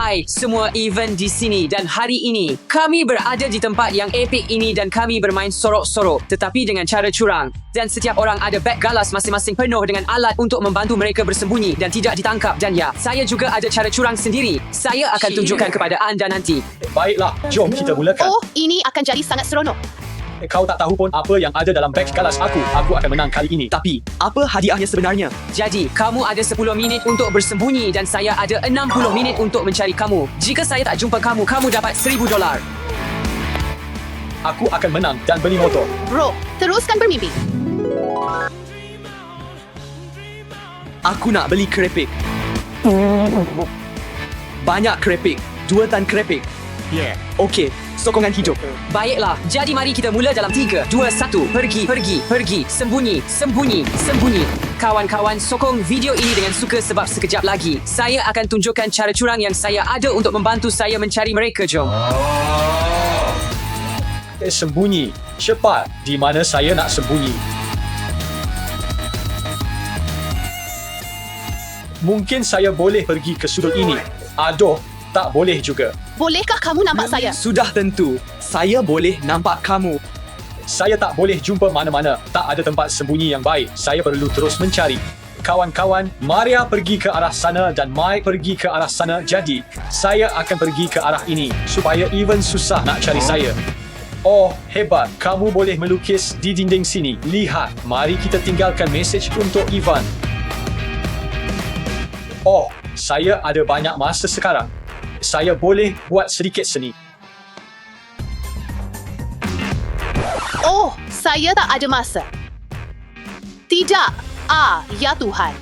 buy semua event di sini. Dan hari ini, kami berada di tempat yang epik ini dan kami bermain sorok-sorok tetapi dengan cara curang. Dan setiap orang ada beg galas masing-masing penuh dengan alat untuk membantu mereka bersembunyi dan tidak ditangkap. Dan ya, saya juga ada cara curang sendiri. Saya akan tunjukkan kepada anda nanti. Baiklah, jom kita mulakan. Oh, ini akan jadi sangat seronok. Kau tak tahu pun apa yang ada dalam beg galas aku. Aku akan menang kali ini. Tapi, apa hadiahnya sebenarnya? Jadi, kamu ada 10 minit untuk bersembunyi dan saya ada 60 minit untuk mencari kamu. Jika saya tak jumpa kamu, kamu dapat $1,000. Aku akan menang dan beli motor. Bro, teruskan bermimpi. Aku nak beli kerepek. Banyak kerepek. 2 tan kerepek. Okey, sokongan hidup. Baiklah, jadi mari kita mula dalam 3, 2, 1. Pergi. Sembunyi. Kawan-kawan, sokong video ini dengan suka sebab sekejap lagi saya akan tunjukkan cara curang yang saya ada untuk membantu saya mencari mereka. Jom. Sembunyi. Cepat. Di mana saya nak sembunyi? Mungkin saya boleh pergi ke sudut ini. Aduh, tak boleh juga. Bolehkah kamu nampak saya? Sudah tentu. Saya boleh nampak kamu. Saya tak boleh jumpa mana-mana. Tak ada tempat sembunyi yang baik. Saya perlu terus mencari. Kawan-kawan, Maria pergi ke arah sana dan Mike pergi ke arah sana. Jadi, saya akan pergi ke arah ini supaya even susah nak cari saya. Oh, hebat. Kamu boleh melukis di dinding sini. Lihat, mari kita tinggalkan mesej untuk Ivan. Oh, saya ada banyak masa sekarang. Saya boleh buat sedikit seni. Oh, saya tak ada masa. Tidak. Ya Tuhan.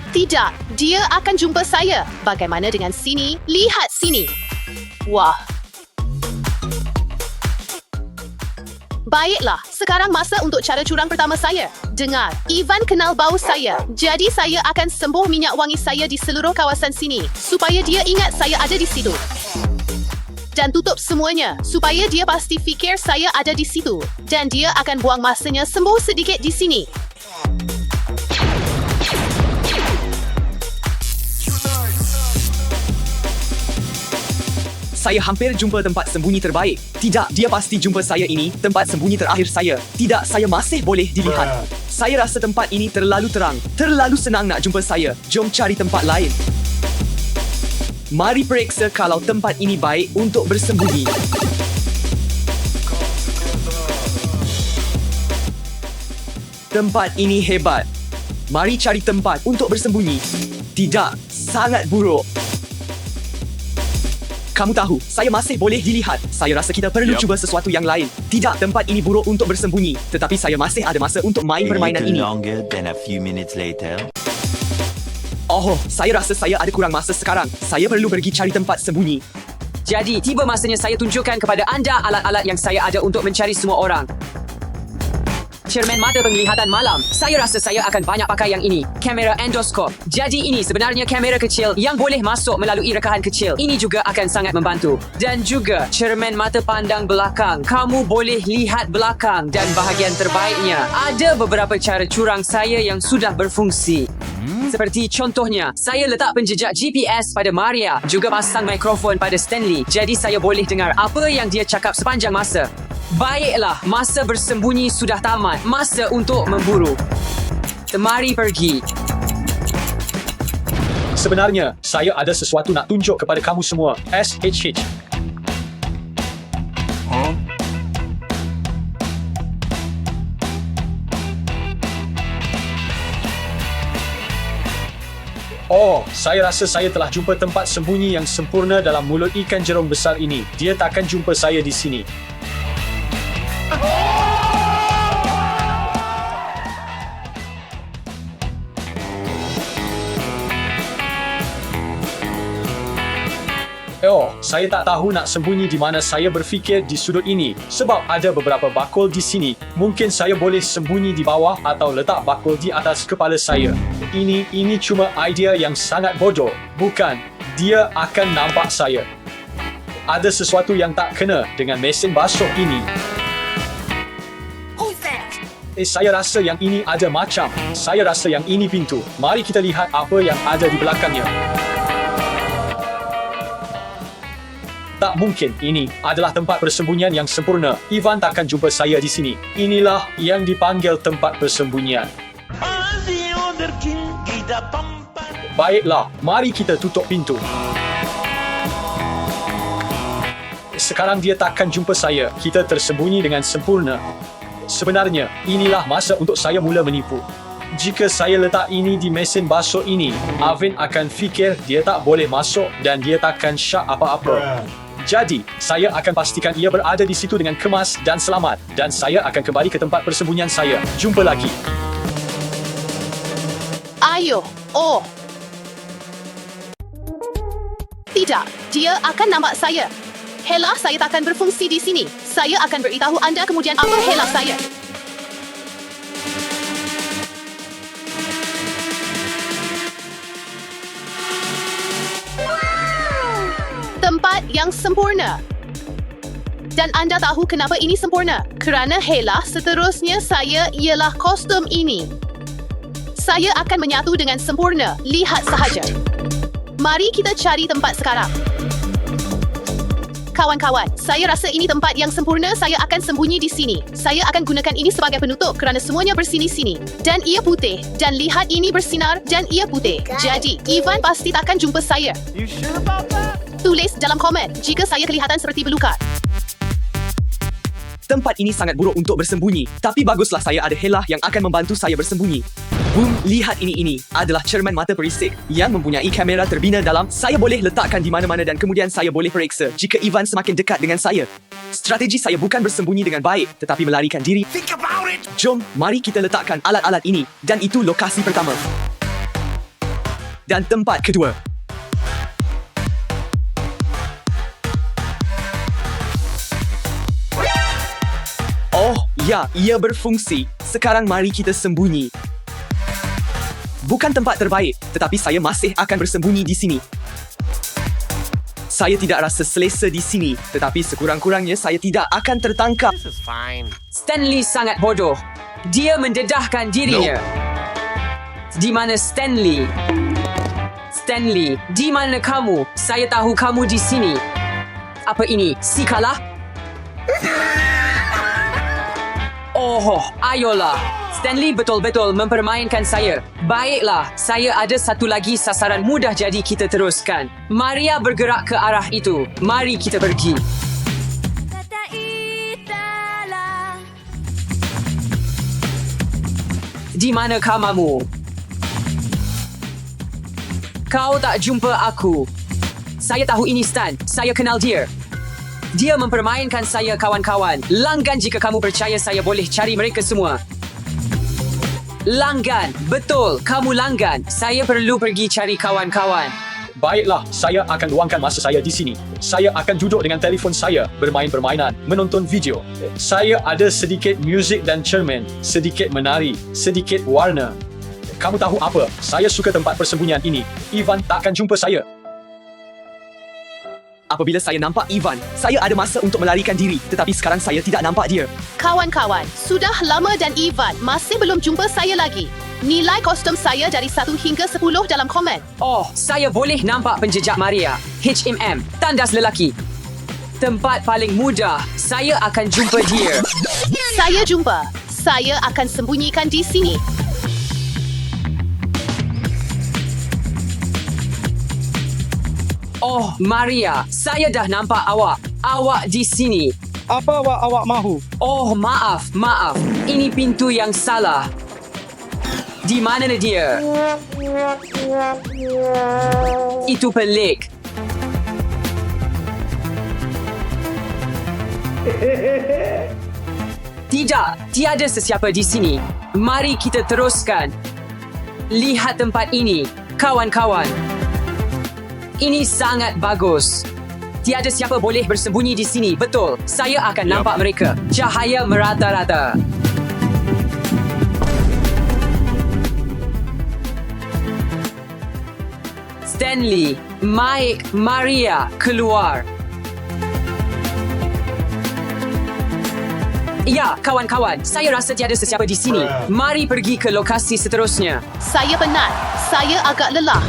Tidak, dia akan jumpa saya. Bagaimana dengan sini? Lihat sini. Wah. Baiklah, sekarang masa untuk cara curang pertama saya. Dengar, Ivan kenal bau saya. Jadi saya akan sembuh minyak wangi saya di seluruh kawasan sini supaya dia ingat saya ada di situ. Dan tutup semuanya supaya dia pasti fikir saya ada di situ. Dan dia akan buang masanya sembuh sedikit di sini. Saya hampir jumpa tempat sembunyi terbaik. Tidak, dia pasti jumpa saya ini, tempat sembunyi terakhir saya. Tidak, saya masih boleh dilihat. Saya rasa tempat ini terlalu terang. Terlalu senang nak jumpa saya. Jom cari tempat lain. Mari periksa kalau tempat ini baik untuk bersembunyi. Tempat ini hebat. Mari cari tempat untuk bersembunyi. Tidak, sangat buruk. Kamu tahu, saya masih boleh dilihat. Saya rasa kita perlu cuba sesuatu yang lain. Tidak, tempat ini buruk untuk bersembunyi. Tetapi saya masih ada masa untuk main permainan ini. Oh, saya rasa saya ada kurang masa sekarang. Saya perlu pergi cari tempat sembunyi. Jadi, tiba masanya saya tunjukkan kepada anda alat-alat yang saya ada untuk mencari semua orang. Cermin mata penglihatan malam. Saya rasa saya akan banyak pakai yang ini. Kamera endoskop. Jadi ini sebenarnya kamera kecil yang boleh masuk melalui rekahan kecil. Ini juga akan sangat membantu. Dan juga cermin mata pandang belakang. Kamu boleh lihat belakang. Dan bahagian terbaiknya, ada beberapa cara curang saya yang sudah berfungsi. Seperti contohnya, saya letak penjejak GPS pada Maria. Juga pasang mikrofon pada Stanley. Jadi saya boleh dengar apa yang dia cakap sepanjang masa. Baiklah, masa bersembunyi sudah tamat. Masa untuk memburu. Mari pergi. Sebenarnya, saya ada sesuatu nak tunjuk kepada kamu semua. SHH. Oh, saya rasa saya telah jumpa tempat sembunyi yang sempurna dalam mulut ikan jerung besar ini. Dia takkan jumpa saya di sini. Oh, saya tak tahu nak sembunyi di mana. Saya berfikir di sudut ini sebab ada beberapa bakul di sini. Mungkin saya boleh sembunyi di bawah atau letak bakul di atas kepala saya. Ini cuma idea yang sangat bodoh. Bukan, dia akan nampak saya. Ada sesuatu yang tak kena dengan mesin basuh ini. Saya rasa yang ini ada macam. Saya rasa yang ini pintu. Mari kita lihat apa yang ada di belakangnya. Tak mungkin. Ini adalah tempat persembunyian yang sempurna. Ivan takkan jumpa saya di sini. Inilah yang dipanggil tempat persembunyian. Baiklah, mari kita tutup pintu. Sekarang dia takkan jumpa saya. Kita tersembunyi dengan sempurna. Sebenarnya, inilah masa untuk saya mula menipu. Jika saya letak ini di mesin basuh ini, Avin akan fikir dia tak boleh masuk dan dia takkan syak apa-apa. Jadi, saya akan pastikan ia berada di situ dengan kemas dan selamat. Dan saya akan kembali ke tempat persembunyian saya. Jumpa lagi. Ayo. Oh. Tidak, dia akan nampak saya. Hela saya takkan berfungsi di sini. Saya akan beritahu anda kemudian apa hela saya. Tempat yang sempurna. Dan anda tahu kenapa ini sempurna? Kerana hela seterusnya saya ialah kostum ini. Saya akan menyatu dengan sempurna. Lihat sahaja. Mari kita cari tempat sekarang. Kawan-kawan, saya rasa ini tempat yang sempurna. Saya akan sembunyi di sini. Saya akan gunakan ini sebagai penutup kerana semuanya bersini-sini. Dan ia putih. Dan lihat ini bersinar dan ia putih. Jadi, Ivan pasti takkan jumpa saya. You sure about that? Tulis dalam komen jika saya kelihatan seperti belukar. Tempat ini sangat buruk untuk bersembunyi. Tapi baguslah saya ada Hela yang akan membantu saya bersembunyi. Boom, lihat ini adalah cermin mata perisik yang mempunyai kamera terbina dalam. Saya boleh letakkan di mana-mana dan kemudian saya boleh periksa jika Ivan semakin dekat dengan saya. Strategi saya bukan bersembunyi dengan baik tetapi melarikan diri. Think about it! Jom, mari kita letakkan alat-alat ini dan itu lokasi pertama. Dan tempat kedua. Oh, ya, ia berfungsi. Sekarang mari kita sembunyi. Bukan tempat terbaik, tetapi saya masih akan bersembunyi di sini. Saya tidak rasa selesa di sini, tetapi sekurang-kurangnya saya tidak akan tertangkap. This is fine. Stanley sangat bodoh. Dia mendedahkan dirinya. Di mana Stanley? Stanley, di mana kamu? Saya tahu kamu di sini. Apa ini? Si kalah? Oh, ayolah. Stanley betul-betul mempermainkan saya. Baiklah, saya ada satu lagi sasaran mudah jadi kita teruskan. Maria bergerak ke arah itu. Mari kita pergi. Di mana kamu? Kau tak jumpa aku. Saya tahu ini Stan. Saya kenal dia. Dia mempermainkan saya, kawan-kawan. Langgan jika kamu percaya saya boleh cari mereka semua. Langgan. Betul, kamu langgan. Saya perlu pergi cari kawan-kawan. Baiklah, saya akan luangkan masa saya di sini. Saya akan duduk dengan telefon saya, bermain permainan, menonton video. Saya ada sedikit muzik dan cermin, sedikit menari, sedikit warna. Kamu tahu apa? Saya suka tempat persembunyian ini. Ivan takkan jumpa saya. Apabila saya nampak Ivan, saya ada masa untuk melarikan diri. Tetapi sekarang saya tidak nampak dia. Kawan-kawan, sudah lama dan Ivan masih belum jumpa saya lagi. Nilai kostum saya dari 1 hingga 10 dalam komen. Oh, saya boleh nampak penjejak Maria. HMM, tandas lelaki. Tempat paling mudah. Saya akan jumpa dia. Saya jumpa. Saya akan sembunyikan di sini. Oh, Maria, saya dah nampak awak. Awak di sini. Apa awak mahu? Oh, maaf. Ini pintu yang salah. Di mana dia? Itu pelik. Tidak, tiada sesiapa di sini. Mari kita teruskan. Lihat tempat ini, kawan-kawan. Ini sangat bagus. Tiada siapa boleh bersembunyi di sini. Betul, saya akan nampak mereka. Cahaya merata-rata. Stanley, Mike, Maria, keluar. Ya, kawan-kawan, saya rasa tiada sesiapa di sini. Mari pergi ke lokasi seterusnya. Saya penat. Saya agak lelah.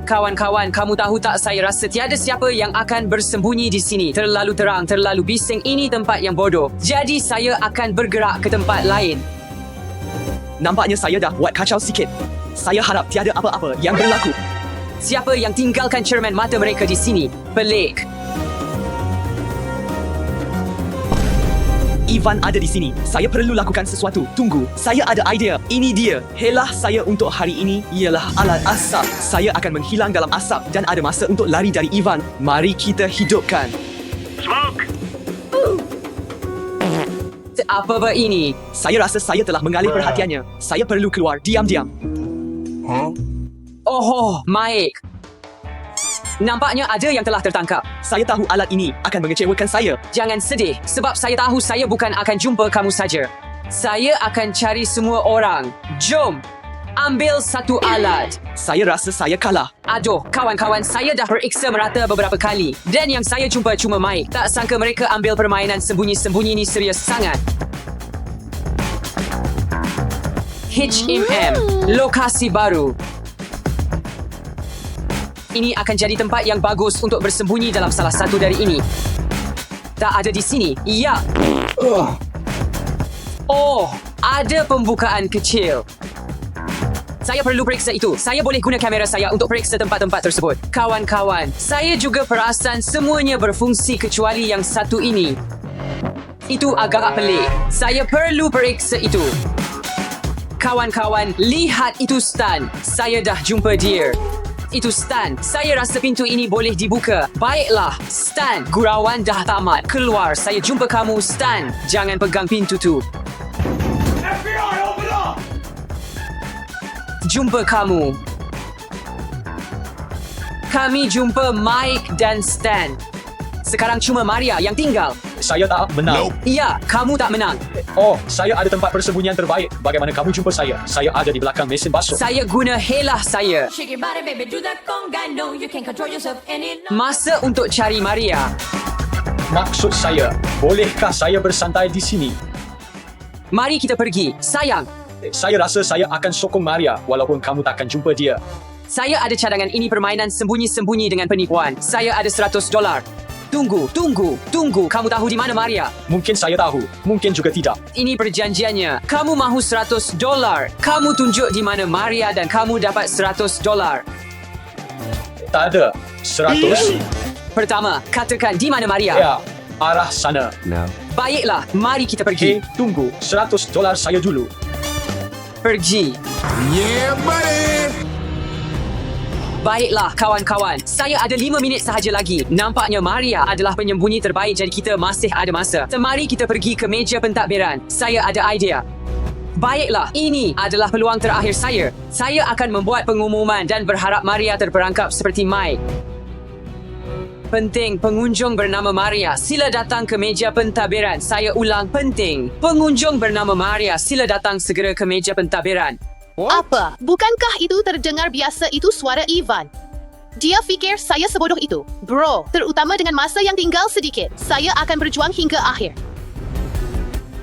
Kawan-kawan, kamu tahu tak, saya rasa tiada siapa yang akan bersembunyi di sini. Terlalu terang, terlalu bising, ini tempat yang bodoh. Jadi saya akan bergerak ke tempat lain. Nampaknya saya dah buat kacau sikit. Saya harap tiada apa-apa yang berlaku. Siapa yang tinggalkan cermin mata mereka di sini? Pelik. Ivan ada di sini. Saya perlu lakukan sesuatu. Tunggu, saya ada idea. Ini dia. Helah saya untuk hari ini ialah alat asap. Saya akan menghilang dalam asap dan ada masa untuk lari dari Ivan. Mari kita hidupkan. Apa ini? Saya rasa saya telah mengalih perhatiannya. Saya perlu keluar diam-diam. Oh, Mike. Nampaknya ada yang telah tertangkap. Saya tahu alat ini akan mengecewakan saya. Jangan sedih, sebab saya tahu saya bukan akan jumpa kamu saja. Saya akan cari semua orang. Jom, ambil satu alat. Saya rasa saya kalah. Aduh, kawan-kawan, saya dah periksa merata beberapa kali. Dan yang saya jumpa cuma Mike. Tak sangka mereka ambil permainan sembunyi-sembunyi ni serius sangat. HMM, lokasi baru. Ini akan jadi tempat yang bagus untuk bersembunyi dalam salah satu dari ini. Tak ada di sini. Ya. Oh, ada pembukaan kecil. Saya perlu periksa itu. Saya boleh guna kamera saya untuk periksa tempat-tempat tersebut. Kawan-kawan, saya juga perasan semuanya berfungsi kecuali yang satu ini. Itu agak pelik. Saya perlu periksa itu. Kawan-kawan, lihat itu Stan. Saya dah jumpa dia. Itu Stan. Saya rasa pintu ini boleh dibuka. Baiklah, Stan. Gurauan dah tamat. Keluar. Saya jumpa kamu, Stan. Jangan pegang pintu tu. FBI, open up! Jumpa kamu. Kami jumpa Mike dan Stan. Sekarang cuma Maria yang tinggal. Saya tak menang. Ya, kamu tak menang. Oh, saya ada tempat persembunyian terbaik. Bagaimana kamu jumpa saya? Saya ada di belakang mesin basuh. Saya guna helah saya. Shake your body, baby, do that conga. No, you can't control yourself any longer. Masa untuk cari Maria. Maksud saya, bolehkah saya bersantai di sini? Mari kita pergi. Sayang, Saya rasa saya akan sokong Maria walaupun kamu takkan jumpa dia. saya ada cadangan. Ini permainan sembunyi-sembunyi dengan penipuan. Saya ada $100. Tunggu. Kamu tahu di mana Maria? Mungkin saya tahu, mungkin juga tidak. Ini perjanjiannya. Kamu mahu $100. Kamu tunjuk di mana Maria dan kamu dapat $100. Tak ada. 100? Pertama, katakan di mana Maria. Ya, arah sana. Baiklah, mari kita pergi. Okey, tunggu. $100 saya dulu. Pergi. Yeah, buddy! Baiklah, kawan-kawan. Saya ada 5 minit sahaja lagi. Nampaknya Maria adalah penyembunyi terbaik, jadi kita masih ada masa. Mari kita pergi ke meja pentadbiran. Saya ada idea. Baiklah, ini adalah peluang terakhir saya. Saya akan membuat pengumuman dan berharap Maria terperangkap seperti Mike. Penting, pengunjung bernama Maria, sila datang ke meja pentadbiran. Saya ulang, penting. Pengunjung bernama Maria, sila datang segera ke meja pentadbiran. Apa? Bukankah itu terdengar biasa? Itu suara Ivan. Dia fikir saya sebodoh itu. Bro, terutama dengan masa yang tinggal sedikit. Saya akan berjuang hingga akhir.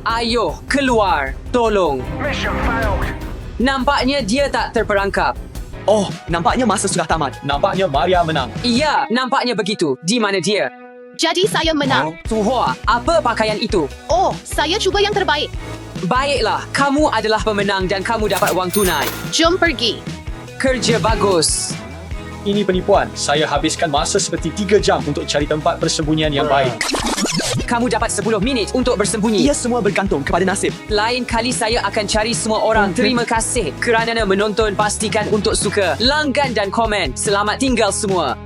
Ayo, keluar. Tolong. Mission failed. Nampaknya dia tak terperangkap. Oh, nampaknya masa sudah tamat. Nampaknya Maria menang. Iya, nampaknya begitu. Di mana dia? Jadi saya menang. Tuhua, apa pakaian itu? Oh, saya cuba yang terbaik. Baiklah, kamu adalah pemenang dan kamu dapat wang tunai. Jom pergi. Kerja bagus. Ini penipuan. Saya habiskan masa seperti 3 jam untuk cari tempat persembunyian yang baik. Kamu dapat 10 minit untuk bersembunyi. Ia semua bergantung kepada nasib. Lain kali saya akan cari semua orang. Terima kasih kerana menonton. Pastikan untuk suka, langgan dan komen. Selamat tinggal semua.